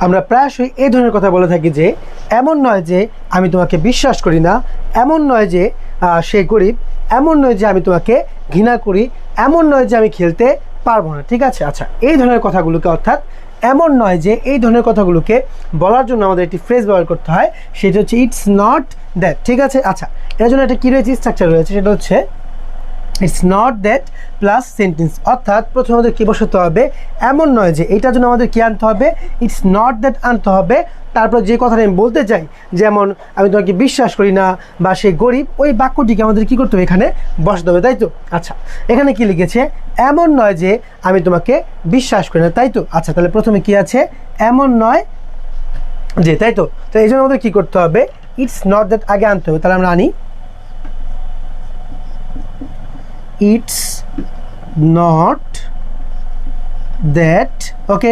আমরা প্রায়শই এই ধরনের কথা বলে থাকি যে এমন নয় যে আমি তোমাকে বিশ্বাস করি না, এমন নয় যে সে গরিব, এমন নয় যে আমি তোমাকে ঘৃণা করি, এমন নয় যে আমি খেলতে পারবো না। ঠিক আছে, আচ্ছা এই ধরনের কথাগুলোকে, অর্থাৎ এমন নয় যে, এই ধরনের কথাগুলোকে বলার জন্য আমাদের একটি ফ্রেজ ব্যবহার করতে হয়, সেটা হচ্ছে ইটস নট দ্যাট। ঠিক আছে, আচ্ছা এর জন্য একটা কী রয়েছে, স্ট্রাকচার রয়েছে, সেটা হচ্ছে it's not that plus sentence. অর্থাৎ প্রথমে আমাদের কী বসাতে হবে, এমন নয় যে, এইটার জন্য আমাদের কী আনতে হবে, ইটস নট দ্যাট আনতে হবে। তারপর যে কথাটা আমি বলতে চাই, যেমন আমি তোমাকে বিশ্বাস করি না বা সে গরিব, ওই বাক্যটিকে আমাদের কী করতে হবে, এখানে বসাতে হবে, তাই তো? আচ্ছা এখানে কি লিখেছে, এমন নয় যে আমি তোমাকে বিশ্বাস করি না, তাই তো? আচ্ছা তাহলে প্রথমে কি আছে, এমন নয় যে, তাই তো? তো এই জন্য আমাদের কী করতে হবে, ইটস নট দ্যাট আগে আনতে হবে। তাহলে আমরা আনি ইটস নট দ্যাট, ওকে,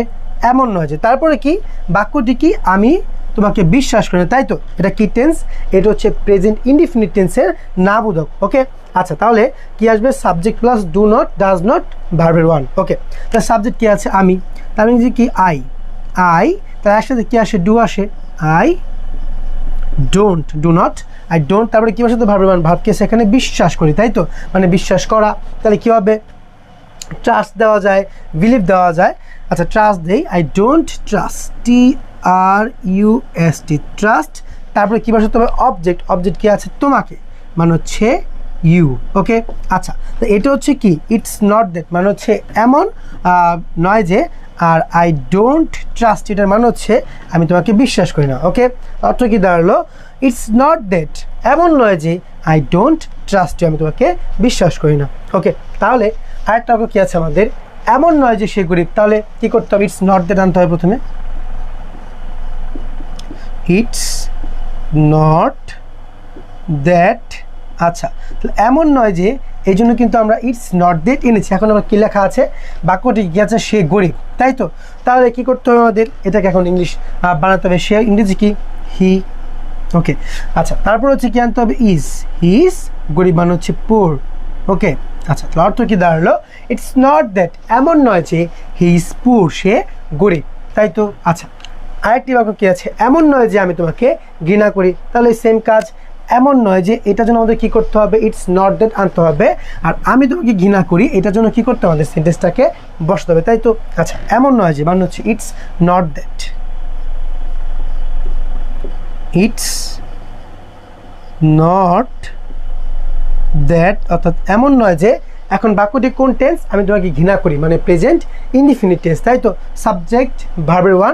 এমন নয় যে, তারপরে কি বাক্যটি কি, আমি তোমাকে বিশ্বাস করি না, তাই তো? এটা কি টেন্স, এটা হচ্ছে প্রেজেন্ট ইনডিফিনিট টেন্সের না বোধক। ওকে আচ্ছা তাহলে কি আসবে, subject plus do not, does not, ভার্বের ওয়ান। ওকে তাহলে সাবজেক্ট কি আছে, আমি, তার মানে কি আই, তার একসাথে কি আসে, ডু আসে, I don't, do not, I don't, তারপরে কী বসে, তো ভার্বের ওয়ান, ভাবকে সেখানে বিশ্বাস করি, তাই তো? মানে বিশ্বাস করা, তাহলে কী হবে, ট্রাস্ট দেওয়া যায়, বিলিভ দেওয়া যায়। আচ্ছা ট্রাস্ট দেই, I don't trust, TRUST, trust, তারপরে কী বসাতে হবে, অবজেক্ট, অবজেক্ট কী আছে, তোমাকে, মানে হচ্ছে ইউ। ওকে আচ্ছা তো এটা হচ্ছে কি, ইটস নট দ্যাট মানে হচ্ছে এমন নয় যে, আর আই ডোন্ট ট্রাস্ট এটার মানে হচ্ছে আমি তোমাকে বিশ্বাস করি না। ওকে অর্থ কী দাঁড়ালো, ইটস নট দ্যাট, এমন নয় যে, আই ডোন্ট ট্রাস্ট ইউ, আমি তোমাকে বিশ্বাস করি না। ওকে তাহলে আরেকটা অঙ্ক কী আছে আমাদের, এমন নয় যে সে গরিব, তাহলে কী করতে হবে, ইটস নট দ্যাট আনতে হবে প্রথমে, ইটস নট দ্যাট। আচ্ছা তাহলে এমন নয় যে, এই জন্য কিন্তু আমরা ইটস নট দ্যাট এনেছি। এখন আমার কী লেখা আছে, বাক্যটি কী আছে, সে গরিব, তাই তো? তাহলে কী করতে হবে আমাদের, এটাকে এখন ইংলিশ বানাতে হবে, সে ইংরেজি কি, হি। ওকে আচ্ছা তারপর হচ্ছে কী আনতে হবে, ইজ, হি ইজ গরিব মানে হচ্ছে পুর। ওকে আচ্ছা তাহলে অর্থ কী দাঁড়ালো, ইটস নট দ্যাট, এমন নয় যে হি ইজ পুর, সে গরিব, তাই তো? আচ্ছা আরেকটি বাক্য কী আছে, এমন নয় যে আমি তোমাকে ঘৃণা করি, তাহলে সেম কাজ, এমন নয় যে, এটার জন্য আমাদের কী করতে হবে, ইটস নট দ্যাট আনতে হবে, আর আমি তোমাকে ঘৃণা করি, এটার জন্য কী করতে হবে, আমাদের সেন্টেন্সটাকে বসাতে হবে, তাই তো? আচ্ছা এমন নয় যে মানে হচ্ছে it's not that, it's not that, অর্থাৎ এমন নয় যে, এখন বাক্যটি কোন টেন্স, আমি তোমাকে ঘৃণা করি, মানে প্রেজেন্ট ইনডিফিনিট টেন্স, তাই তো? সাবজেক্ট ভার্বের ওয়ান,